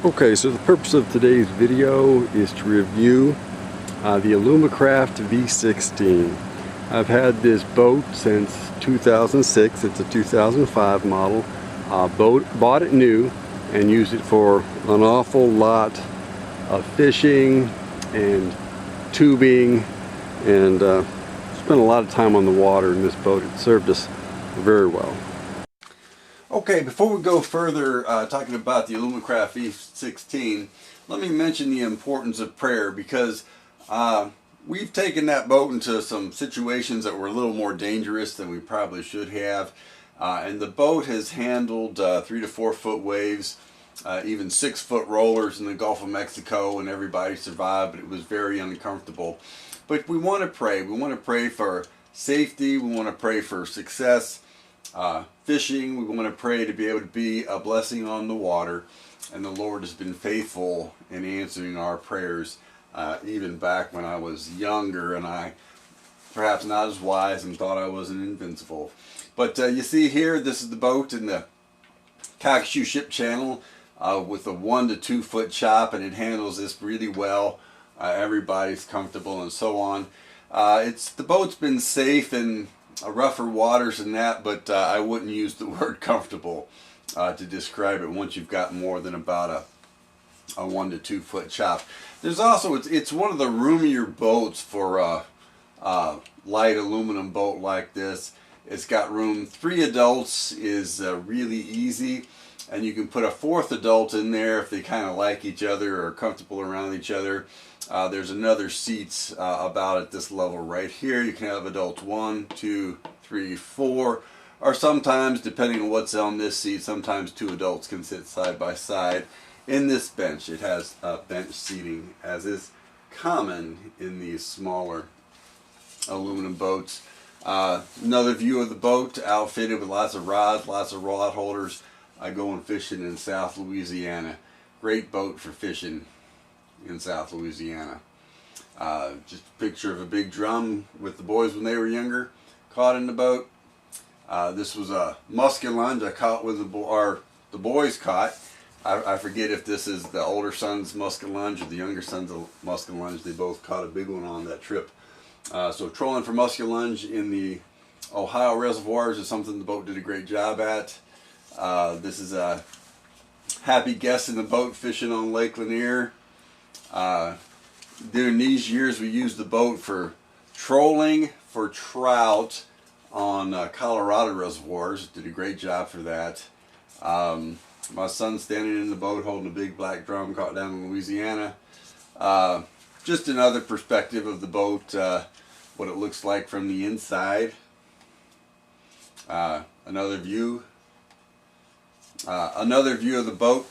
Okay, so the purpose of today's video is to review the Alumacraft V16. I've had this boat since 2006. It's a 2005 model. Bought it new and used it for an awful lot of fishing and tubing, and spent a lot of time on the water in this boat. It served us very well. Okay, before we go further talking about the Alumacraft V16, let me mention the importance of prayer, because we've taken that boat into some situations that were a little more dangerous than we probably should have. And the boat has handled 3 to 4 foot waves, even 6 foot rollers in the Gulf of Mexico, and everybody survived, but it was very uncomfortable. But we want to pray. We want to pray for safety. We want to pray for success. Fishing, we want to pray to be able to be a blessing on the water, and the Lord has been faithful in answering our prayers, even back when I was younger and I perhaps not as wise and thought I wasn't invincible. But you see here, this is the boat in the Calcasieu Ship Channel with a 1 to 2 foot chop, and it handles this really well. Everybody's comfortable and so on. The boat's been safe in rougher waters than that, but I wouldn't use the word comfortable to describe it once you've got more than about a 1 to 2 foot chop. There's also, it's one of the roomier boats for a light aluminum boat like this. It's got room. 3 adults is really easy, and you can put a 4th adult in there if they kind of like each other or are comfortable around each other. There's another seats about at this level right here. You can have adults 1, 2, 3, 4, or sometimes, depending on what's on this seat, sometimes 2 adults can sit side by side in this bench. It has bench seating, as is common in these smaller aluminum boats. Another view of the boat, outfitted with lots of rods, lots of rod holders. Going fishing in South Louisiana. Great boat for fishing in South Louisiana. Just a picture of a big drum with the boys when they were younger, caught in the boat. This was a muskellunge I caught with the boys caught. I forget if this is the older son's muskellunge or the younger son's muskellunge. They both caught a big one on that trip. So trolling for muskellunge in the Ohio reservoirs is something the boat did a great job at. This is a happy guest in the boat fishing on Lake Lanier. During these years, we used the boat for trolling for trout on Colorado reservoirs. Did a great job for that. My son's standing in the boat holding a big black drum caught down in Louisiana. Just another perspective of the boat, what it looks like from the inside. Another view of the boat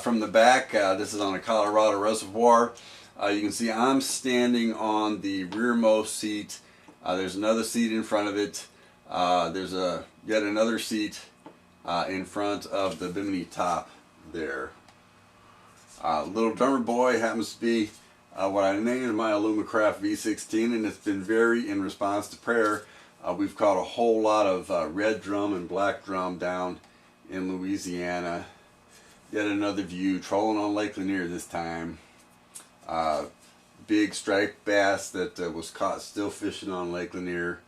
from the back. This is on a Colorado reservoir. You can see I'm standing on the rearmost seat. There's another seat in front of it. There's yet another seat in front of the bimini top there. Little drummer boy happens to be what I named my Alumacraft V16, and it's been very in response to prayer. We've caught a whole lot of red drum and black drum down in Louisiana. Yet another view, trolling on Lake Lanier this time. Big striped bass that was caught still fishing on Lake Lanier.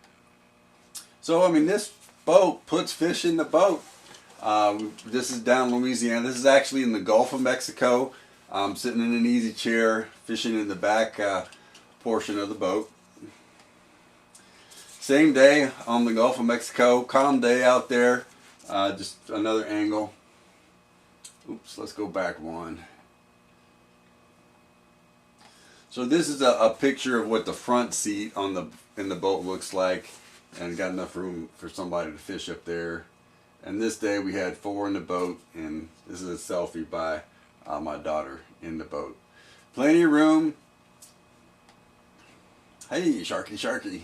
So, I mean, this boat puts fish in the boat. This is down in Louisiana. This is actually in the Gulf of Mexico. I'm sitting in an easy chair, fishing in the back portion of the boat. Same day on the Gulf of Mexico. Calm day out there. Just another angle. Oops, let's go back one. So this is a picture of what the front seat in the boat looks like, and got enough room for somebody to fish up there. And this day we had 4 in the boat, and this is a selfie by my daughter in the boat. Plenty of room. Hey, sharky, sharky.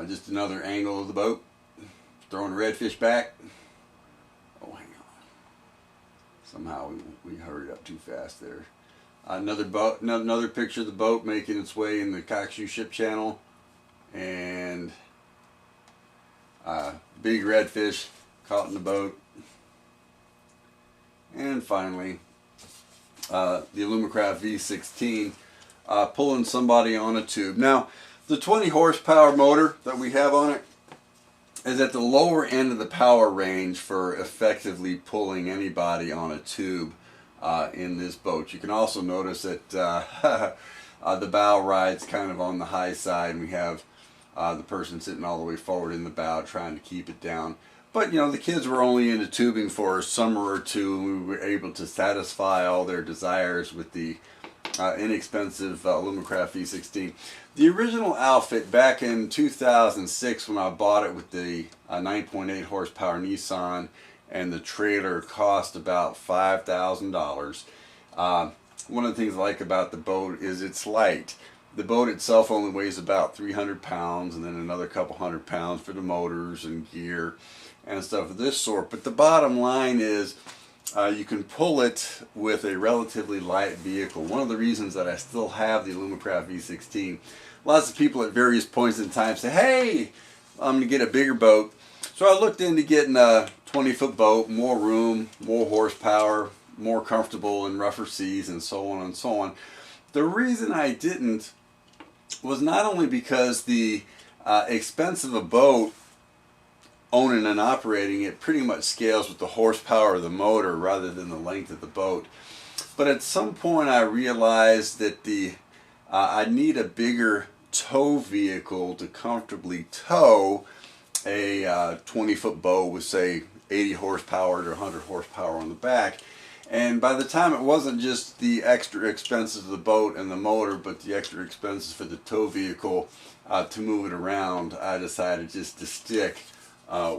Just another angle of the boat. Throwing redfish back. Oh, hang on. Somehow we hurried up too fast there. Another boat, another picture of the boat making its way in the Calcasieu Ship Channel, and big redfish caught in the boat. And and finally, the Alumacraft V16, pulling somebody on a tube. Now, the 20 horsepower motor that we have on it is at the lower end of the power range for effectively pulling anybody on a tube in this boat. You can also notice that the bow ride's kind of on the high side, and we have the person sitting all the way forward in the bow trying to keep it down. But you know, the kids were only into tubing for a summer or two, and we were able to satisfy all their desires with the inexpensive Alumacraft V16. The original outfit back in 2006, when I bought it with the 9.8 horsepower Nissan and the trailer, cost about $5,000. One of the things I like about the boat is it's light. The boat itself only weighs about 300 pounds, and then another couple hundred pounds for the motors and gear and stuff of this sort. But the bottom line is you can pull it with a relatively light vehicle. One of the reasons that I still have the Alumacraft V16, lots of people at various points in time say, hey, I'm going to get a bigger boat. So I looked into getting a 20-foot boat, more room, more horsepower, more comfortable in rougher seas, and so on and so on. The reason I didn't was not only because the expense of a boat, owning and operating it, pretty much scales with the horsepower of the motor rather than the length of the boat. But at some point I realized that I need a bigger tow vehicle to comfortably tow a 20-foot boat with, say, 80 horsepower to 100 horsepower on the back. And by the time it wasn't just the extra expenses of the boat and the motor, but the extra expenses for the tow vehicle to move it around, I decided just to stick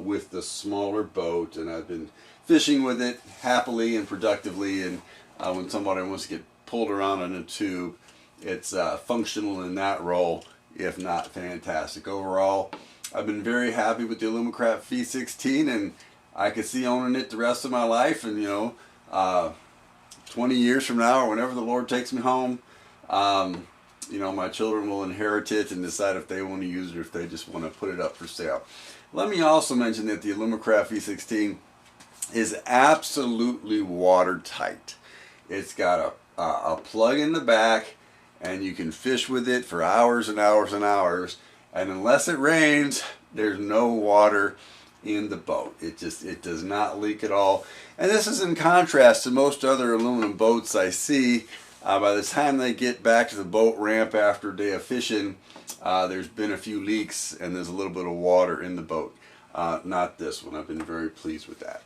with the smaller boat, and I've been fishing with it happily and productively. And when somebody wants to get pulled around on a tube, it's functional in that role, if not fantastic. Overall, I've been very happy with the Alumacraft V16, and I could see owning it the rest of my life. And you know, 20 years from now, or whenever the Lord takes me home, you know, my children will inherit it and decide if they want to use it or if they just want to put it up for sale. Let me also mention that the Alumacraft V16 is absolutely watertight. It's got a plug in the back, and you can fish with it for hours and hours and hours. And unless it rains, there's no water in the boat. It does not leak at all. And this is in contrast to most other aluminum boats I see. By the time they get back to the boat ramp after a day of fishing, there's been a few leaks and there's a little bit of water in the boat. Not this one. I've been very pleased with that.